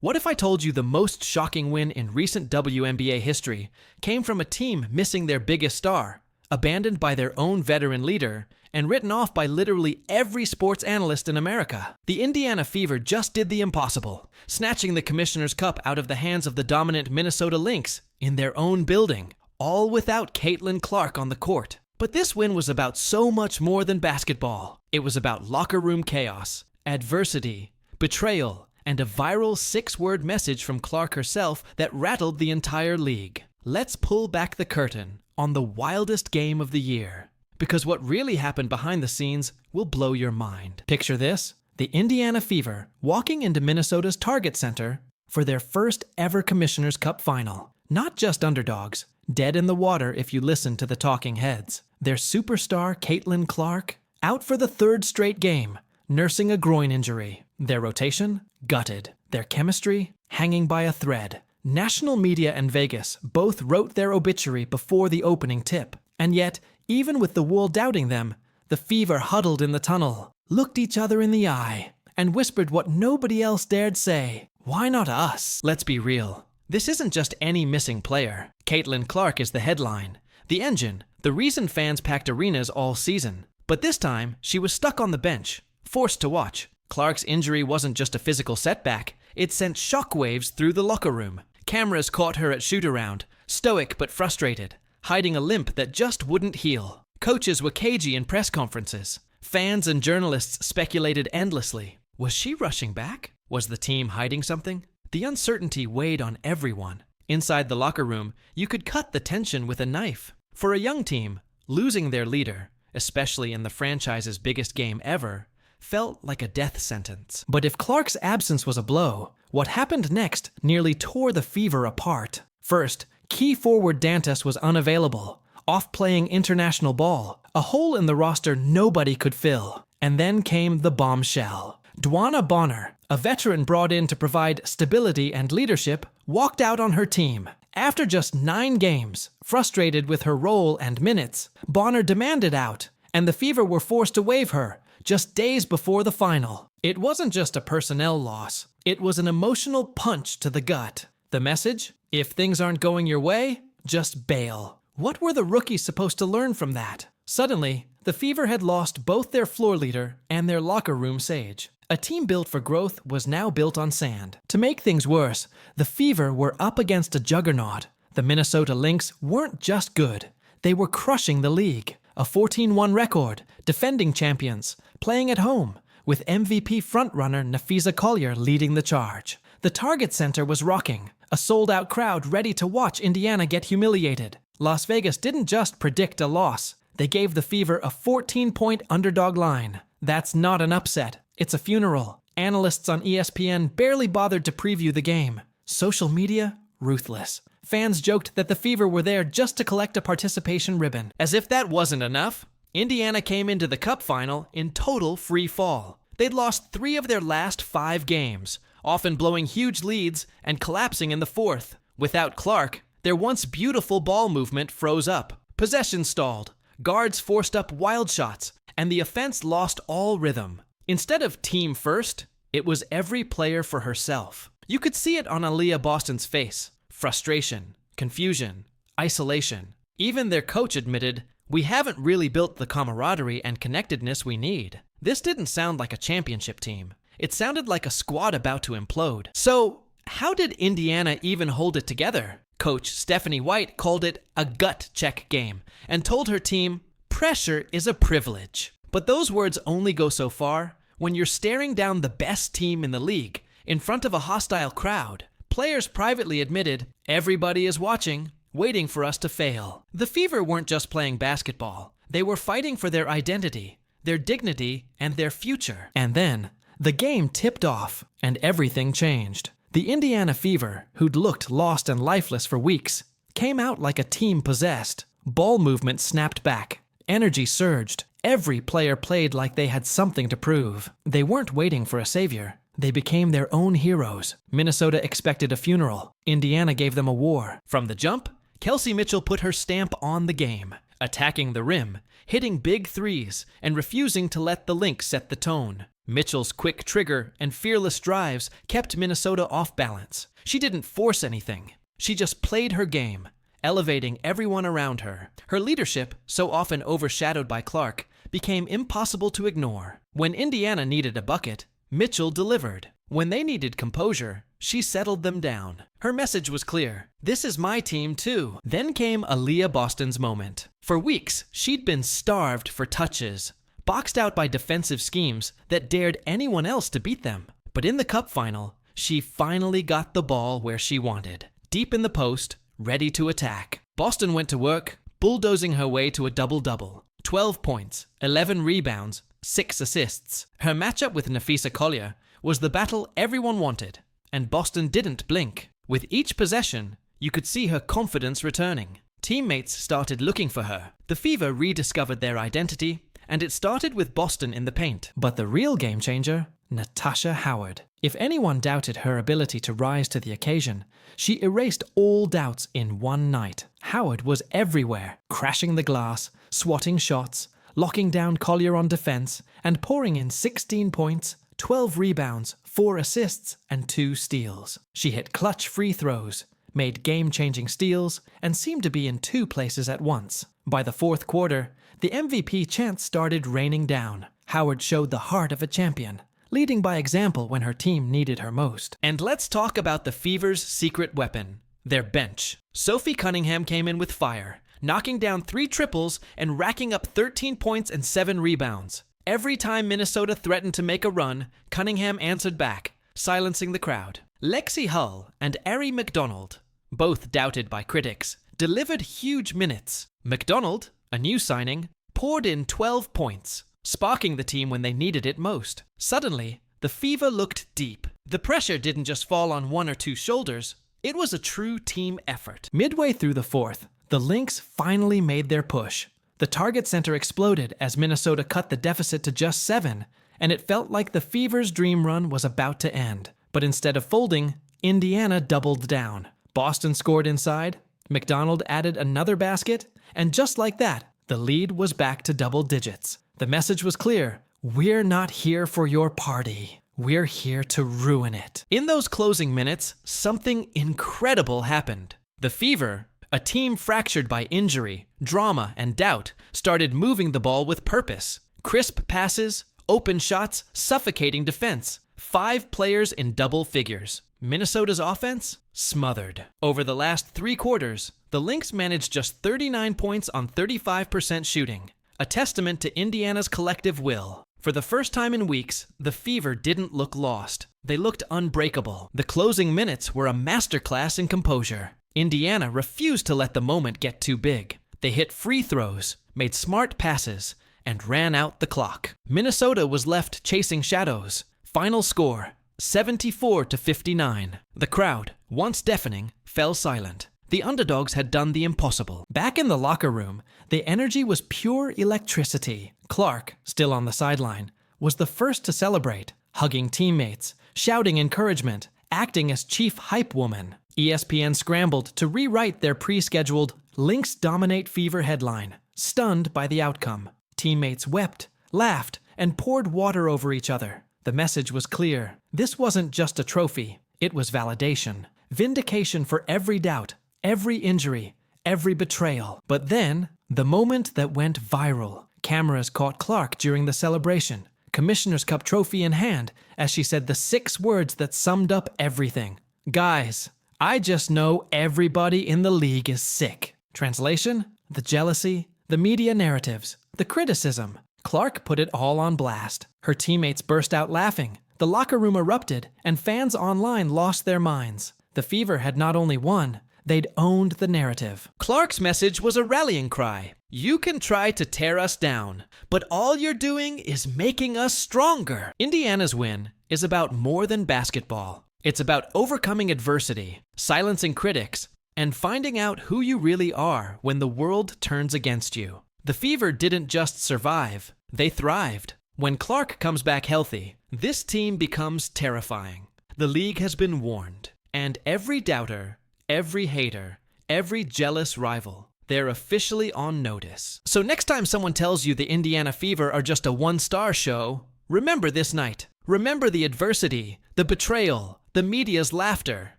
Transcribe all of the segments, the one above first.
What if I told you the most shocking win in recent WNBA history came from a team missing their biggest star, abandoned by their own veteran leader, and written off by literally every sports analyst in America? The Indiana Fever just did the impossible, snatching the Commissioner's Cup out of the hands of the dominant Minnesota Lynx in their own building, all without Caitlin Clark on the court. But this win was about so much more than basketball. It was about locker room chaos, adversity, betrayal, and a viral 6-word message from Clark herself that rattled the entire league. Let's pull back the curtain on the wildest game of the year, because what really happened behind the scenes will blow your mind. Picture this: the Indiana Fever walking into Minnesota's Target Center for their first ever Commissioner's Cup final. Not just underdogs, dead in the water if you listen to the talking heads. Their superstar Caitlin Clark out for the 3rd straight game, nursing a groin injury. Their rotation? Gutted. Their chemistry? Hanging by a thread. National media and Vegas both wrote their obituary before the opening tip. And yet, even with the world doubting them, the Fever huddled in the tunnel, looked each other in the eye, and whispered what nobody else dared say. Why not us? Let's be real. This isn't just any missing player. Caitlin Clark is the headline, the engine, the reason fans packed arenas all season. But this time, she was stuck on the bench, forced to watch. Clark's injury wasn't just a physical setback, it sent shockwaves through the locker room. Cameras caught her at shoot-around, stoic but frustrated, hiding a limp that just wouldn't heal. Coaches were cagey in press conferences. Fans and journalists speculated endlessly. Was she rushing back? Was the team hiding something? The uncertainty weighed on everyone. Inside the locker room, you could cut the tension with a knife. For a young team, losing their leader, especially in the franchise's biggest game ever, felt like a death sentence. But if Clark's absence was a blow, what happened next nearly tore the Fever apart. First, key forward Dantas was unavailable, off playing international ball, a hole in the roster nobody could fill. And then came the bombshell. Dwana Bonner, a veteran brought in to provide stability and leadership, walked out on her team. After just 9 games, frustrated with her role and minutes, Bonner demanded out, and the Fever were forced to waive her just days before the final. It wasn't just a personnel loss. It was an emotional punch to the gut. The message? If things aren't going your way, just bail. What were the rookies supposed to learn from that? Suddenly, the Fever had lost both their floor leader and their locker room sage. A team built for growth was now built on sand. To make things worse, the Fever were up against a juggernaut. The Minnesota Lynx weren't just good. They were crushing the league. A 14-1 record, defending champions, playing at home, with MVP frontrunner Nafisa Collier leading the charge. The Target Center was rocking, a sold-out crowd ready to watch Indiana get humiliated. Las Vegas didn't just predict a loss. They gave the Fever a 14-point underdog line. That's not an upset. It's a funeral. Analysts on ESPN barely bothered to preview the game. Social media? Ruthless. Fans joked that the Fever were there just to collect a participation ribbon. As if that wasn't enough, Indiana came into the Cup final in total free fall. They'd lost 3 of their last 5 games, often blowing huge leads and collapsing in the 4th. Without Clark, their once beautiful ball movement froze up. Possession stalled, guards forced up wild shots, and the offense lost all rhythm. Instead of team first, it was every player for herself. You could see it on Aaliyah Boston's face. Frustration, confusion, isolation. Even their coach admitted, "We haven't really built the camaraderie and connectedness we need." This didn't sound like a championship team. It sounded like a squad about to implode. So, how did Indiana even hold it together? Coach Stephanie White called it a gut check game and told her team, "Pressure is a privilege." But those words only go so far when you're staring down the best team in the league in front of a hostile crowd. Players privately admitted, "Everybody is watching, waiting for us to fail." The Fever weren't just playing basketball. They were fighting for their identity, their dignity, and their future. And then, the game tipped off, and everything changed. The Indiana Fever, who'd looked lost and lifeless for weeks, came out like a team possessed. Ball movement snapped back. Energy surged. Every player played like they had something to prove. They weren't waiting for a savior. They became their own heroes. Minnesota expected a funeral. Indiana gave them a war. From the jump, Kelsey Mitchell put her stamp on the game. attacking the rim, hitting big threes, and refusing to let the Lynx set the tone. Mitchell's quick trigger and fearless drives kept Minnesota off balance. She didn't force anything. She just played her game, elevating everyone around her. Her leadership, so often overshadowed by Clark, became impossible to ignore. When Indiana needed a bucket, Mitchell delivered. When they needed composure, she settled them down. Her message was clear. This is my team too. Then came Aaliyah Boston's moment. For weeks, she'd been starved for touches, boxed out by defensive schemes that dared anyone else to beat them. But in the cup final, she finally got the ball where she wanted, deep in the post, ready to attack. Boston went to work, bulldozing her way to a double-double. 12 points, 11 rebounds, 6 assists. Her matchup with Napheesa Collier was the battle everyone wanted, and Boston didn't blink. With each possession, you could see her confidence returning. Teammates started looking for her. The Fever rediscovered their identity, and it started with Boston in the paint. But the real game changer, Natasha Howard. If anyone doubted her ability to rise to the occasion, she erased all doubts in one night. Howard was everywhere, crashing the glass, swatting shots, locking down Collier on defense, and pouring in 16 points, 12 rebounds, 4 assists, and 2 steals. She hit clutch free throws, made game-changing steals, and seemed to be in 2 places at once. By the fourth quarter, the MVP chants started raining down. Howard showed the heart of a champion, leading by example when her team needed her most. And let's talk about the Fever's secret weapon, their bench. Sophie Cunningham came in with fire, knocking down 3 triples and racking up 13 points and 7 rebounds. Every time Minnesota threatened to make a run, Cunningham answered back, silencing the crowd. Lexi Hull and Ari McDonald, both doubted by critics, delivered huge minutes. McDonald, a new signing, poured in 12 points, sparking the team when they needed it most. Suddenly, the Fever looked deep. The pressure didn't just fall on 1 or 2 shoulders, it was a true team effort. Midway through the fourth, the Lynx finally made their push. The target center exploded as Minnesota cut the deficit to just 7, and it felt like the Fever's dream run was about to end. But instead of folding, Indiana doubled down. Boston scored inside, McDonald added another basket, and just like that, the lead was back to double digits. The message was clear: we're not here for your party. We're here to ruin it. In those closing minutes, something incredible happened. The Fever, a team fractured by injury, drama, and doubt, started moving the ball with purpose. Crisp passes, open shots, suffocating defense. 5 players in double figures. Minnesota's offense? Smothered. Over the last 3 quarters, the Lynx managed just 39 points on 35% shooting, a testament to Indiana's collective will. For the first time in weeks, the Fever didn't look lost. They looked unbreakable. The closing minutes were a masterclass in composure. Indiana refused to let the moment get too big. They hit free throws, made smart passes, and ran out the clock. Minnesota was left chasing shadows. Final score, 74-59. The crowd, once deafening, fell silent. The underdogs had done the impossible. Back in the locker room, the energy was pure electricity. Clark, still on the sideline, was the first to celebrate, hugging teammates, shouting encouragement, acting as chief hype woman. ESPN scrambled to rewrite their pre-scheduled Lynx Dominate Fever headline, stunned by the outcome. Teammates wept, laughed, and poured water over each other. The message was clear. This wasn't just a trophy. It was validation. Vindication for every doubt, every injury, every betrayal. But then, the moment that went viral. Cameras caught Clark during the celebration, Commissioner's Cup trophy in hand, as she said the 6 words that summed up everything. Guys, I just know everybody in the league is sick. Translation? The jealousy, the media narratives, the criticism. Clark put it all on blast. Her teammates burst out laughing. The locker room erupted, and fans online lost their minds. The Fever had not only won, they'd owned the narrative. Clark's message was a rallying cry. You can try to tear us down, but all you're doing is making us stronger. Indiana's win is about more than basketball. It's about overcoming adversity, silencing critics, and finding out who you really are when the world turns against you. The Fever didn't just survive, they thrived. When Clark comes back healthy, this team becomes terrifying. The league has been warned, and every doubter, every hater, every jealous rival They're officially on notice. So next time someone tells you the Indiana Fever are just a one-star show, remember this night. Remember the adversity, the betrayal, the media's laughter,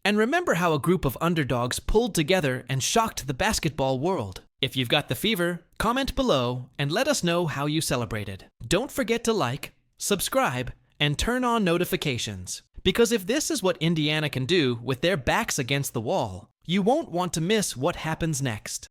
and remember how a group of underdogs pulled together and shocked the basketball world. If you've got the fever, comment below and let us know how you celebrated. Don't forget to like, subscribe, and turn on notifications. Because if this is what Indiana can do with their backs against the wall, you won't want to miss what happens next.